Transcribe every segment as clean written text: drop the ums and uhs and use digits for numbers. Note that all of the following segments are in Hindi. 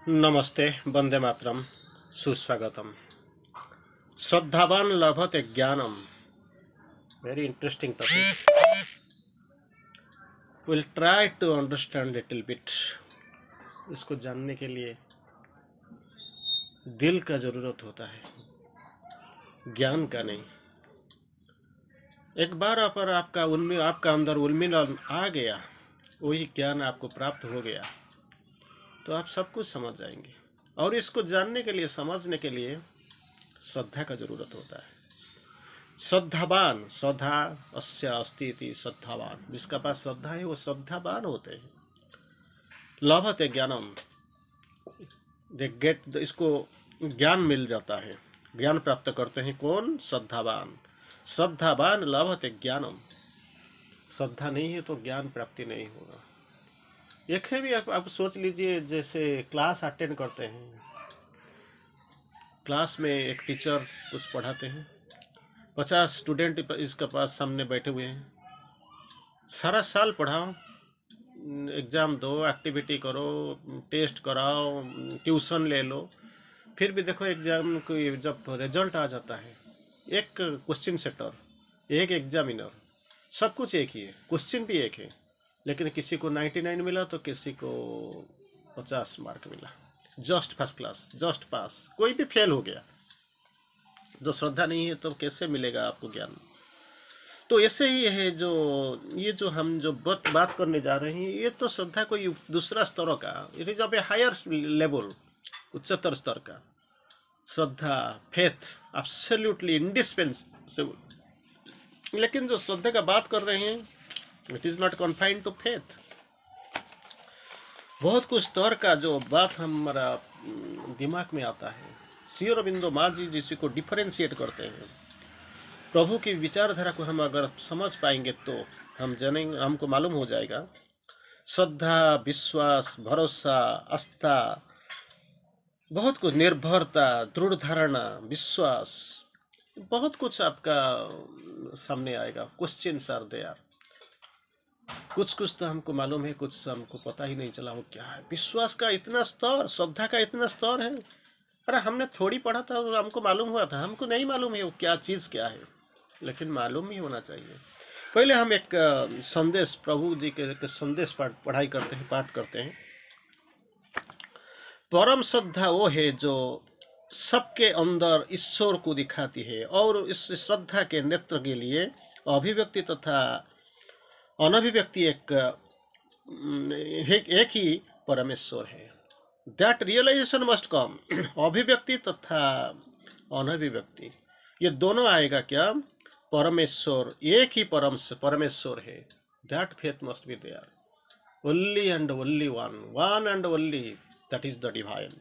नमस्ते, वंदे मातरम, सुस्वागतम। श्रद्धावान लभते ज्ञानम। Very interesting topic. Will try to understand little bit. इसको जानने के लिए दिल का जरूरत होता है, ज्ञान का नहीं। एक बार पर आपका अंदर उन्मीलन आ गया, वही ज्ञान आपको प्राप्त हो गया, तो आप सब कुछ समझ जाएंगे। और इसको जानने के लिए, समझने के लिए श्रद्धा का जरूरत होता है। श्रद्धावान, श्रद्धा अस्य अस्ति इति श्रद्धावान, जिसका पास श्रद्धा है वो श्रद्धावान होते हैं। लभते ज्ञानम, दे गेट, इसको ज्ञान मिल जाता है, ज्ञान प्राप्त करते हैं। कौन? श्रद्धावान। श्रद्धावान लभते ज्ञानम। श्रद्धा नहीं है तो ज्ञान प्राप्ति नहीं होगा। एक है भी आप सोच लीजिए, जैसे क्लास अटेंड करते हैं, क्लास में एक टीचर कुछ पढ़ाते हैं, 50 स्टूडेंट इसके पास सामने बैठे हुए हैं। सारा साल पढ़ाओ, एग्ज़ाम दो, एक्टिविटी करो, टेस्ट कराओ, ट्यूशन ले लो, फिर भी देखो एग्ज़ाम को जब रिजल्ट आ जाता है, एक क्वेश्चन सेटर, एक एग्जामिनर, सब कुछ एक ही है, क्वेश्चन भी एक है, लेकिन किसी को 99 मिला तो किसी को 50 मार्क मिला। जस्ट फर्स्ट क्लास, जस्ट पास, कोई भी फेल हो गया। जो श्रद्धा नहीं है तो कैसे मिलेगा आपको ज्ञान? तो ऐसे ही है जो हम बात करने जा रहे हैं, ये तो श्रद्धा कोई दूसरा स्तर का, it is of a higher level, उच्चतर स्तर का श्रद्धा, फेथ, एब्सोल्युटली इंडिस्पेंसेबल। लेकिन जो श्रद्धा का बात कर रहे हैं, it is not confined to faith. बहुत कुछ स्तर का जो बात हमारा दिमाग में आता है, श्री अरबिंदो माँ जी जिसी को डिफरेंशिएट करते हैं, प्रभु की विचारधारा को हम अगर समझ पाएंगे तो हम जानेंगे, हमको मालूम हो जाएगा। श्रद्धा, विश्वास, भरोसा, आस्था, बहुत कुछ, निर्भरता, दृढ़ धारणा, विश्वास, बहुत कुछ आपका सामने आएगा। Questions are there. कुछ तो हमको मालूम है, कुछ हमको पता ही नहीं चला वो क्या है। विश्वास का इतना स्तर, श्रद्धा का इतना स्तर है। अरे हमने थोड़ी पढ़ा था और हमको मालूम हुआ था, हमको नहीं मालूम है वो क्या चीज़ क्या है, लेकिन मालूम ही होना चाहिए। पहले हम एक संदेश, प्रभु जी के संदेश पढ़ाई करते हैं, पाठ करते हैं। परम श्रद्धा वो है जो सबके अंदर ईश्वर को दिखाती है, और इस श्रद्धा के नेत्र के लिए अभिव्यक्ति तथा अनभिव्यक्ति एक ही परमेश्वर है। That realisation must come. अभिव्यक्ति तथा अनभिव्यक्ति, ये दोनों आएगा क्या? परमेश्वर, एक ही परमेश्वर है। That faith must be there. Only and only one and only, that is the divine.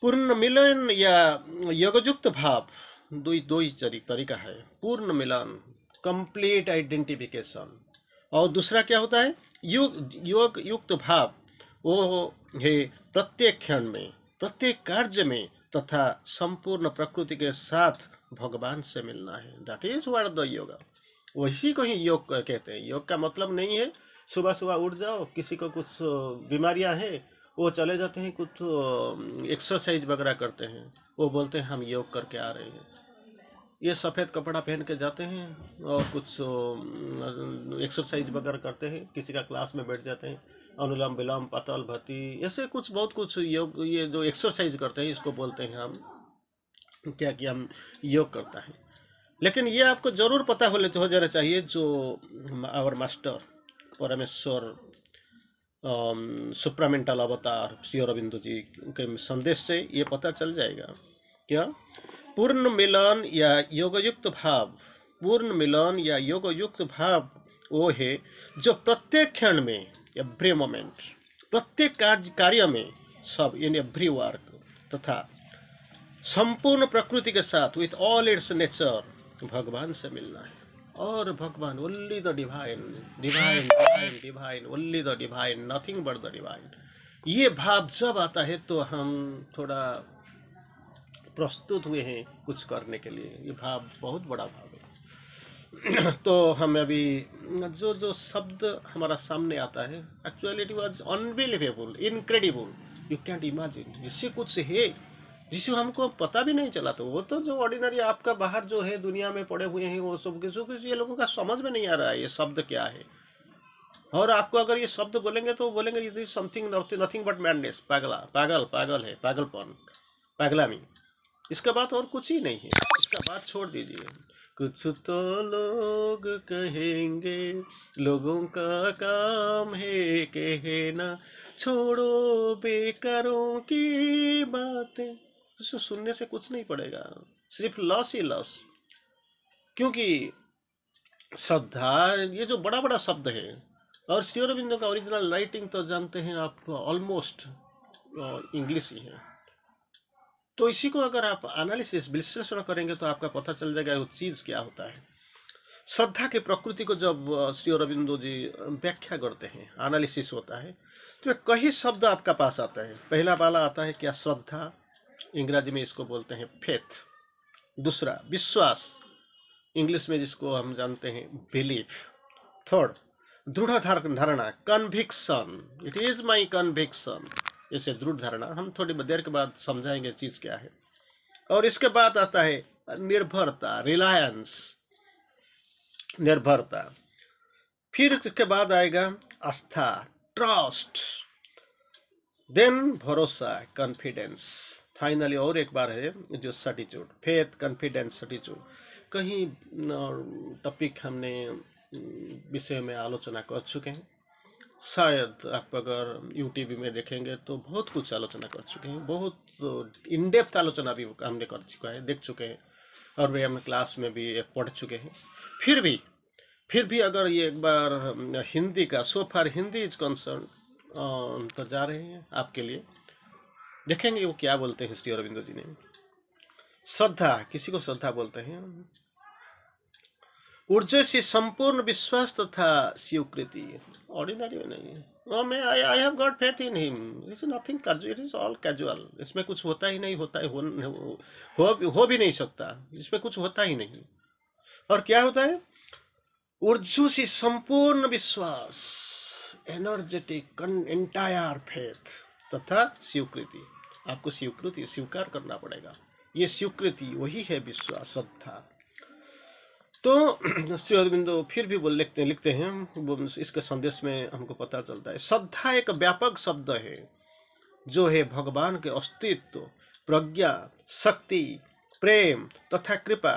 पूर्ण मिलन या योगयुक्त भाव, दो ही तरीका है। पूर्ण मिलन, कंप्लीट आइडेंटिफिकेशन, और दूसरा क्या होता है? योग युक्त भाव, वो है प्रत्येक क्षण में, प्रत्येक कार्य में तथा संपूर्ण प्रकृति के साथ भगवान से मिलना है। That is what the yoga. वही को ही योग कहते हैं। योग का मतलब नहीं है सुबह सुबह उठ जाओ, किसी को कुछ बीमारियां हैं वो चले जाते हैं, कुछ एक्सरसाइज वगैरह करते हैं, वो बोलते हैं हम योग करके आ रहे हैं। ये सफ़ेद कपड़ा पहन के जाते हैं और कुछ एक्सरसाइज वगैरह करते हैं, किसी का क्लास में बैठ जाते हैं, अनुलोम विलोम, पाताल भर्ती, ऐसे कुछ बहुत कुछ योग, ये जो एक्सरसाइज करते हैं इसको बोलते हैं हम क्या, कि हम योग करता है। लेकिन ये आपको जरूर पता हो जाना चाहिए, जो आवर मास्टर परमेश्वर सुप्रामेंटल अवतार श्री अरबिंदो जी के संदेश से ये पता चल जाएगा। क्या? पूर्ण मिलन या योगयुक्त भाव, पूर्ण मिलन या योगयुक्त भाव वो है जो प्रत्येक क्षण में, एवरी मोमेंट, प्रत्येक कार्य में, सब इन एवरी वर्क, तथा संपूर्ण प्रकृति के साथ, विथ ऑल इट्स नेचर, भगवान से मिलना है। और भगवान, only the divine, divine divine divine, only the divine, nothing but the divine. ये भाव जब आता है तो हम थोड़ा प्रस्तुत हुए हैं कुछ करने के लिए। ये भाव बहुत बड़ा भाव है। तो हम अभी जो जो शब्द हमारा सामने आता है, actually it was unbelievable, incredible, you can't imagine. इससे कुछ है जिसे हमको पता भी नहीं चला। तो वो तो जो ऑर्डिनरी आपका बाहर जो है दुनिया में पड़े हुए हैं, वो सब कुछ ये लोगों का समझ में नहीं आ रहा है ये शब्द क्या है। और आपको अगर ये शब्द बोलेंगे तो बोलेंगे it is something nothing but madness, पागला, पागल, पागल है, पागलपन, पागलामी। इसका बात और कुछ ही नहीं है। इसका बात छोड़ दीजिए। कुछ तो लोग कहेंगे, लोगों का काम है कहना, छोड़ो बेकारों की बातें। उसको सुनने से कुछ नहीं पड़ेगा, सिर्फ लॉस ही लॉस। क्योंकि श्रद्धा ये जो बड़ा बड़ा शब्द है, और श्री अरविंदो का ओरिजिनल राइटिंग तो जानते हैं आप, ऑलमोस्ट इंग्लिश ही है। तो इसी को अगर आप एनालिसिस विश्लेषण करेंगे तो आपका पता चल जाएगा वो चीज़ क्या होता है। श्रद्धा की प्रकृति को जब श्री अरविंदो जी व्याख्या करते हैं, एनालिसिस होता है, तो कई शब्द आपका पास आता है। पहला वाला आता है क्या, श्रद्धा, इंग्रजी में इसको बोलते हैं फेथ। दूसरा विश्वास, इंग्लिश में जिसको हम जानते हैं बिलीफ। थर्ड दृढ़ धारणा, conviction, it is my conviction, इसे दृढ़ धारणा। हम थोड़ी देर के बाद समझाएंगे चीज क्या है। और इसके बाद आता है निर्भरता, रिलायंस, निर्भरता। फिर इसके बाद आएगा आस्था, ट्रस्ट, देन भरोसा, कॉन्फिडेंस। फाइनली और एक बार है जो सर्टिट्यूड, फेथ, कॉन्फिडेंस, सर्टिट्यूड। कहीं टॉपिक हमने विषय में आलोचना कर चुके हैं। शायद आप अगर यूट्यूब में देखेंगे तो बहुत कुछ आलोचना कर चुके हैं, बहुत इन डेप्थ आलोचना भी हमने कर चुका है, देख चुके हैं, और वे हम क्लास में भी पढ़ चुके हैं। फिर भी अगर ये एक बार हिंदी का, सो फार हिंदी इज कंसर्न, तो जा रहे हैं आपके लिए, देखेंगे वो क्या बोलते हैं श्री अरविंदो जी ने। श्रद्धा, किसी को श्रद्धा बोलते हैं, ऊर्जा से संपूर्ण विश्वास तथा स्वीकृति, ऑर्डिनरी में नहीं है। मैं I have got faith in him, it is nothing, it is all casual. इसमें कुछ होता ही नहीं, होता है, हो भी नहीं सकता, इसमें कुछ होता ही नहीं। और क्या होता है, ऊर्जा से संपूर्ण विश्वास, एनर्जेटिक एंटायर फेथ तथा स्वीकृति। आपको स्वीकृति स्वीकार करना पड़ेगा, ये स्वीकृति वही है विश्वास, श्रद्धा। तो श्री अरविंदो फिर भी लिखते हैं, इसके संदेश में हमको पता चलता है श्रद्धा एक व्यापक शब्द है जो है भगवान के अस्तित्व, प्रज्ञा, शक्ति, प्रेम तथा कृपा।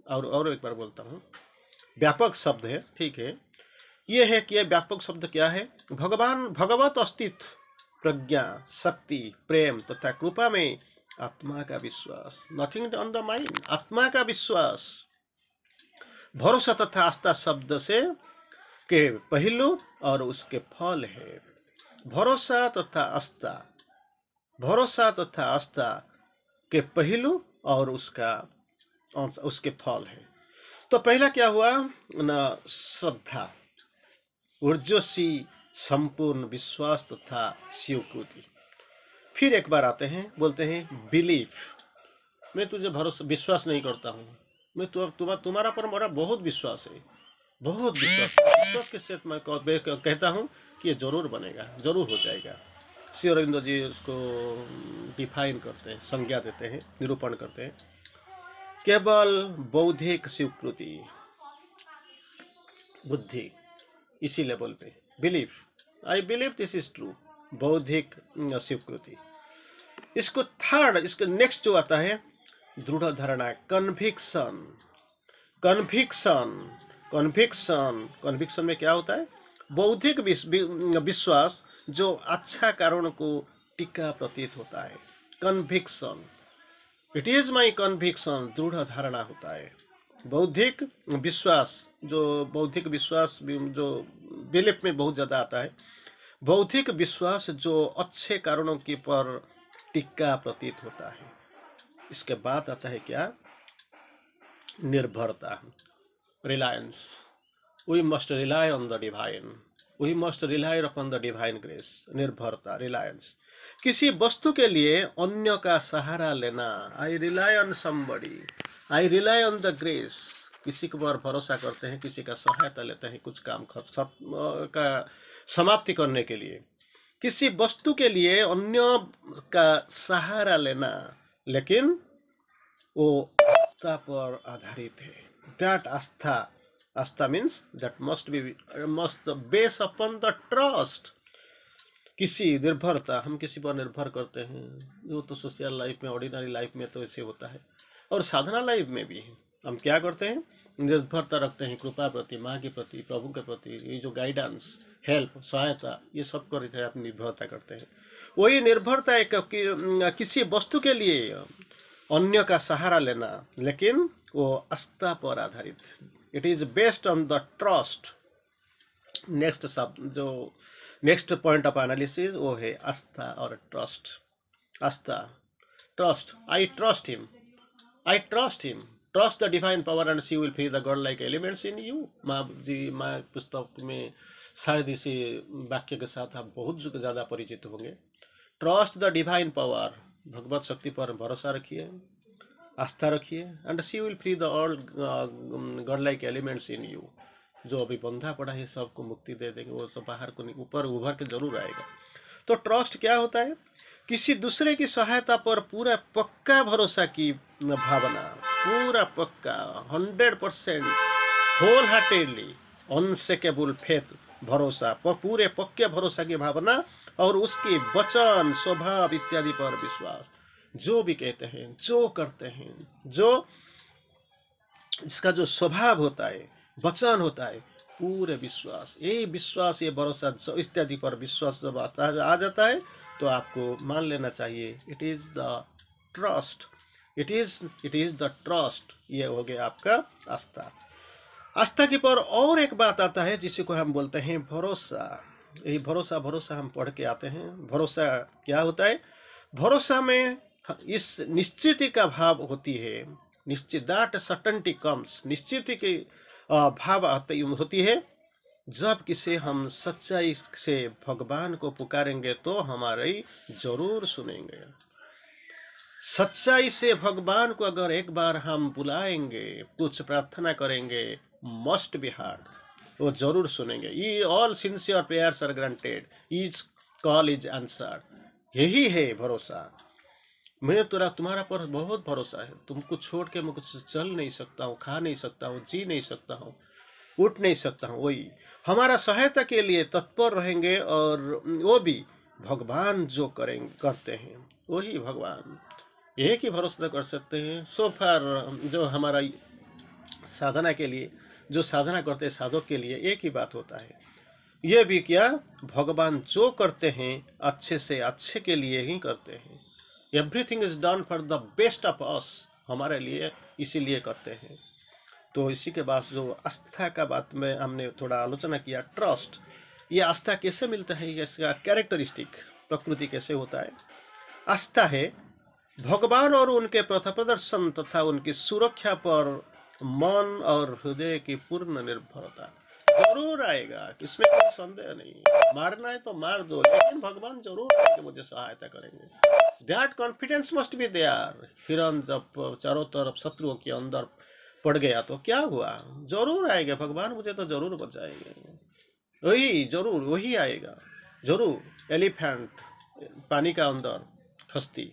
और एक बार बोलता हूँ, व्यापक शब्द है, ठीक है। ये है कि यह व्यापक शब्द क्या है, भगवान, भगवत अस्तित्व, प्रज्ञा, शक्ति, प्रेम तथा कृपा में आत्मा का विश्वास, नथिंग ऑन द माइंड, आत्मा का विश्वास। भरोसा तथा आस्था शब्द से के पहलू और उसके फल है। भरोसा तथा आस्था, भरोसा तथा आस्था के पहलू और उसके फल है। तो पहला क्या हुआ ना, श्रद्धा, ऊर्जस्वी संपूर्ण विश्वास तथा स्वीकृति। फिर एक बार आते हैं, बोलते हैं बिलीफ, मैं तुझे भरोसा विश्वास नहीं करता हूँ, मैं तुम्हारा पर मेरा बहुत विश्वास है, बहुत विश्वास के साथ मैं कहता हूँ कि ये जरूर बनेगा, जरूर हो जाएगा। श्री अरविंदो जी उसको डिफाइन करते हैं, संज्ञा देते हैं, निरूपण करते हैं, केवल बौद्धिक स्वीकृति, बुद्धि, इसी लेवल पे belief, I believe this is true, बौद्धिक स्वीकृति। इसको थर्ड, इसका नेक्स्ट जो आता है दृढ़ धारणा, कन्विक्शन। कन्विक्शन, कन्विक्शन, कन्विक्शन में क्या होता है, बौद्धिक विश्वास जो अच्छा कारण को टीका प्रतीत होता है, conviction, it is my conviction, दृढ़ धारणा होता है। बौद्धिक विश्वास, जो बौद्धिक विश्वास जो बिलीफ में बहुत ज़्यादा आता है, बौद्धिक विश्वास जो अच्छे कारणों के पर टीका प्रतीत होता है। इसके बाद आता है क्या, निर्भरता, reliance, we must rely on the divine, we must rely upon the divine grace, निर्भरता, रिलायंस। किसी वस्तु के लिए अन्य का सहारा लेना, I rely on somebody, I rely on the grace, किसी के पर भरोसा करते हैं, किसी का सहायता लेते हैं कुछ काम का समाप्ति करने के लिए। किसी वस्तु के लिए अन्य का सहारा लेना, लेकिन वो आस्था पर आधारित है। That Aastha, Aastha means that must base upon the trust. किसी निर्भरता, हम किसी पर निर्भर करते हैं, वो तो सोशल लाइफ में, ऑर्डिनरी लाइफ में तो ऐसे होता है, और साधना लाइफ में भी हम क्या करते हैं, निर्भरता रखते हैं कृपा प्रति, माँ के प्रति, प्रभु के प्रति, ये जो गाइडेंस, हेल्प, सहायता, ये सब करते हैं, अपनी निर्भरता करते हैं। वही निर्भरता एक किसी वस्तु के लिए अन्य का सहारा लेना, लेकिन वो आस्था पर आधारित, it is based on the trust. Next शब्द जो नेक्स्ट पॉइंट ऑफ एनालिसिस वो है आस्था और trust. Aastha, trust, I trust him, I trust him, trust the divine power and she will free the God like elements in you. माँ पुस्तक में शायद इसी वाक्य के साथ आप बहुत ज़्यादा परिचित होंगे। ट्रस्ट द डिवाइन पावर, भगवत शक्ति पर भरोसा रखिए, आस्था रखिए, and she will free the all God like elements in you. जो अभी बंधा पड़ा है सबको मुक्ति दे देंगे, वो सब बाहर को ऊपर उभर के जरूर आएगा। तो ट्रस्ट क्या होता है? किसी दूसरे की सहायता पर पूरा पक्का भरोसा की भावना, पूरा पक्का 100% होल हार्टेडली अनशेकेबल फेथ, भरोसा, पूरे पक्के भरोसा की भावना, और उसके वचन, स्वभाव इत्यादि पर विश्वास। जो भी कहते हैं, जो करते हैं, जो इसका जो स्वभाव होता है, वचन होता है, पूरे विश्वास, ये विश्वास, ये भरोसा इत्यादि पर विश्वास जब आ जाता है तो आपको मान लेना चाहिए it is the trust, it is the trust. ये हो गया आपका आस्था। आस्था के पर और एक बात आता है जिसे को हम बोलते हैं भरोसा। यही भरोसा हम पढ़ के आते हैं। भरोसा क्या होता है? भरोसा में इस निश्चिति का भाव होती है, निश्चित, दैट सर्टेनिटी कम्स, निश्चिति की भाव होती है जब किसे हम सच्चाई से भगवान को पुकारेंगे तो हमारी जरूर सुनेंगे। सच्चाई से भगवान को अगर एक बार हम बुलाएंगे, कुछ प्रार्थना करेंगे, मस्ट बी हार्ड, वो जरूर सुनेंगे। ये all sincere prayers are granted, each call is answered. यही है भरोसा। मैं तुम्हारा पर बहुत भरोसा है, तुमको छोड़ के मैं कुछ चल नहीं सकता हूँ, खा नहीं सकता हूँ, जी नहीं सकता हूँ, उठ नहीं सकता हूँ। वही हमारा सहायता के लिए तत्पर रहेंगे, और वो भी भगवान जो करते हैं वही भगवान, एक ही भरोसा कर सकते हैं। सो फार जो हमारा साधना के लिए, जो साधना करते हैं साधक के लिए एक ही बात होता है, ये भी क्या, भगवान जो करते हैं अच्छे से अच्छे के लिए ही करते हैं। Everything is done for the best of us, हमारे लिए इसीलिए करते हैं। तो इसी के बाद जो आस्था का बात में हमने थोड़ा आलोचना किया, ट्रस्ट, ये आस्था कैसे मिलता है, इसका कैरेक्टरिस्टिक, प्रकृति कैसे होता है। आस्था है भगवान और उनके पथ प्रदर्शन तथा उनकी सुरक्षा पर मन और हृदय की पूर्ण निर्भरता। जरूर आएगा, इसमें कोई संदेह नहीं। मारना है तो मार दो, लेकिन भगवान जरूर आएंगे, मुझे सहायता करेंगे। That confidence must be there. हिरण जब चारों तरफ शत्रुओं के अंदर पड़ गया तो क्या हुआ? जरूर आएगा भगवान, मुझे तो जरूर बचाएंगे, वही जरूर, वही आएगा जरूर। एलिफेंट पानी का अंदर खस्ती,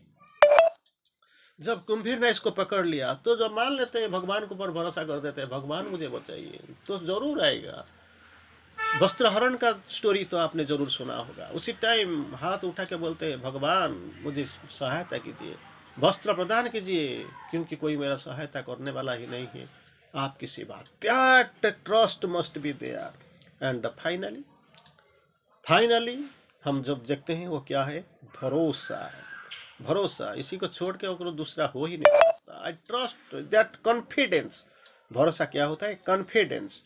जब कुंभीर ने इसको पकड़ लिया तो जब मान लेते हैं, भगवान के ऊपर भरोसा कर देते हैं, भगवान मुझे बचाइए, तो जरूर आएगा। वस्त्रहरण का स्टोरी तो आपने जरूर सुना होगा। उसी टाइम हाथ उठा के बोलते हैं, भगवान मुझे सहायता कीजिए, वस्त्र प्रदान कीजिए, क्योंकि कोई मेरा सहायता करने वाला ही नहीं है आपकी सिवा। That trust must be there. And finally हम जब देखते हैं वो क्या है, भरोसा। भरोसा, इसी को छोड़ के और दूसरा हो ही नहीं सकता। I trust, that confidence. भरोसा क्या होता है? कॉन्फिडेंस।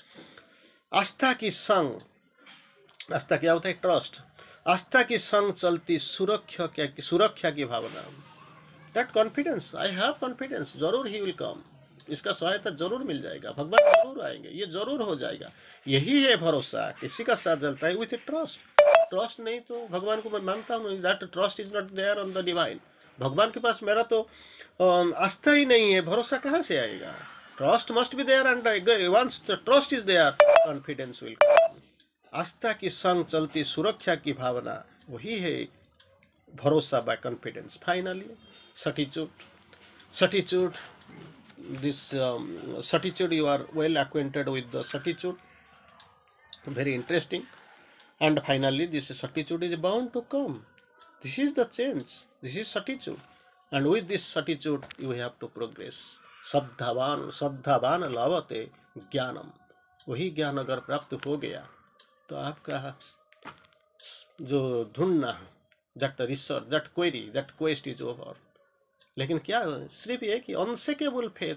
आस्था की संग, आस्था क्या होता है? ट्रस्ट। आस्था की संग चलती सुरक्षा की भावना, that confidence, I have confidence, जरूर ही विल कम, इसका सहायता जरूर मिल जाएगा, भगवान जरूर आएंगे, ये जरूर हो जाएगा। यही है भरोसा। किसी का साथ चलता है विथ ट्रस्ट। ट्रस्ट नहीं तो भगवान को मैं मानता हूँ, that trust is not there on the divine. भगवान के पास मेरा तो आस्था ही नहीं है, भरोसा कहाँ से आएगा? Trust must be there, and once the trust is there confidence will. आस्था की संग चलती सुरक्षा की भावना, वही है भरोसा by confidence. Finally certitude, this certitude, you are well acquainted with the certitude, very interesting. And finally this certitude is bound to come. This is the change, this is certitude, and with this certitude you have to progress. श्रद्धावान लभते ज्ञानम। वही ज्ञान अगर प्राप्त हो गया तो आपका जो ढूंढना, that research, that query, that quest is over. लेकिन क्या सिर्फ ये कि unshakeable faith,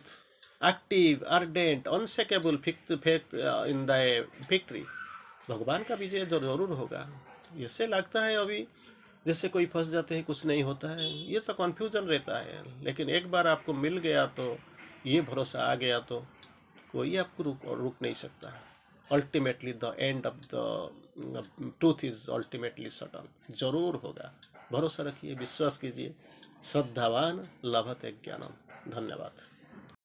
active ardent unshakeable faith in the victory, भगवान का विजय जरूर होगा। इससे लगता है अभी जैसे कोई फंस जाते हैं, कुछ नहीं होता है, ये तो कन्फ्यूजन रहता है। लेकिन एक बार आपको मिल गया तो, ये भरोसा आ गया तो कोई आपको रुक नहीं सकता है। Ultimately the end of the truth is ultimately certain, जरूर होगा। भरोसा रखिए, विश्वास कीजिए। श्रद्धावान लभते ज्ञानम। धन्यवाद।